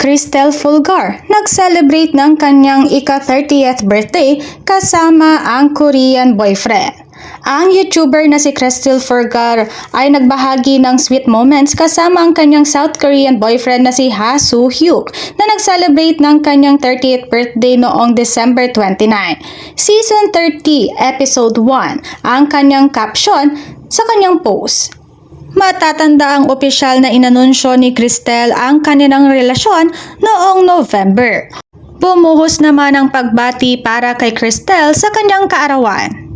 Cristel Fulgar nag-celebrate ng kanyang ika-30th birthday kasama ang Korean boyfriend. Ang YouTuber na si Cristel Fulgar ay nagbahagi ng sweet moments kasama ang kanyang South Korean boyfriend na si Ha Soo Hyuk na nag-celebrate ng kanyang 30th birthday noong December 29. Season 30, Episode 1, ang kanyang caption sa kanyang post. Matatanda ang opisyal na inanunsyo ni Cristel ang kanilang relasyon noong November. Bumuhos naman ang pagbati para kay Cristel sa kanyang kaarawan.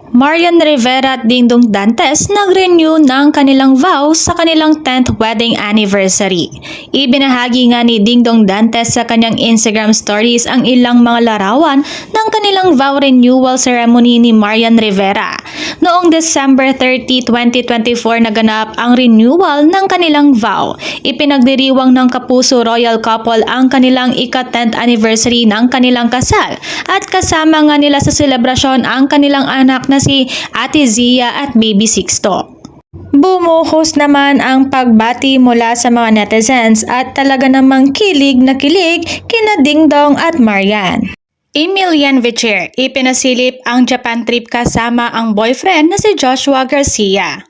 Marian Rivera at Dingdong Dantes nag-renew ng kanilang vows sa kanilang 10th wedding anniversary. Ibinahagi nga ni Dingdong Dantes sa kanyang Instagram stories ang ilang mga larawan ng kanilang vow renewal ceremony ni Marian Rivera. Noong December 30, 2024 naganap ang renewal ng kanilang vow. Ipinagdiriwang ng Kapuso Royal Couple ang kanilang ika-10th anniversary ng kanilang kasal at kasama nga nila sa selebrasyon ang kanilang anak na si Ate Zia at Baby Sixto. Bumuhos naman ang pagbati mula sa mga netizens at talaga namang kilig na kilig kina Dingdong at Marian. Emilian Vicher, ipinasilip ang Japan trip kasama ang boyfriend na si Joshua Garcia.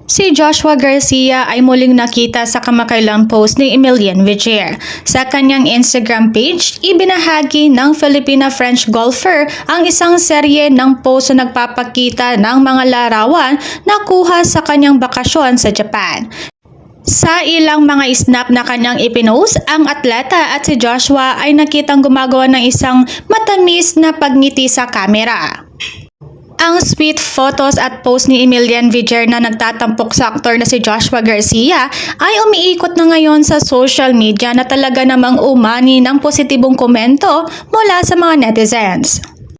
Si Joshua Garcia ay muling nakita sa kamakailang post ni Emilian Vicher. Sa kanyang Instagram page, ibinahagi ng Filipina-French golfer ang isang serye ng post na nagpapakita ng mga larawan na kuha sa kanyang bakasyon sa Japan. Sa ilang mga snap na kanyang ipinost, ang atleta at si Joshua ay nakitang gumagawa ng isang matamis na pagngiti sa kamera. Ang sweet photos at post ni Emilian Vicher na nagtatampok sa aktor na si Joshua Garcia ay umiikot na ngayon sa social media na talaga namang umani ng positibong komento mula sa mga netizens.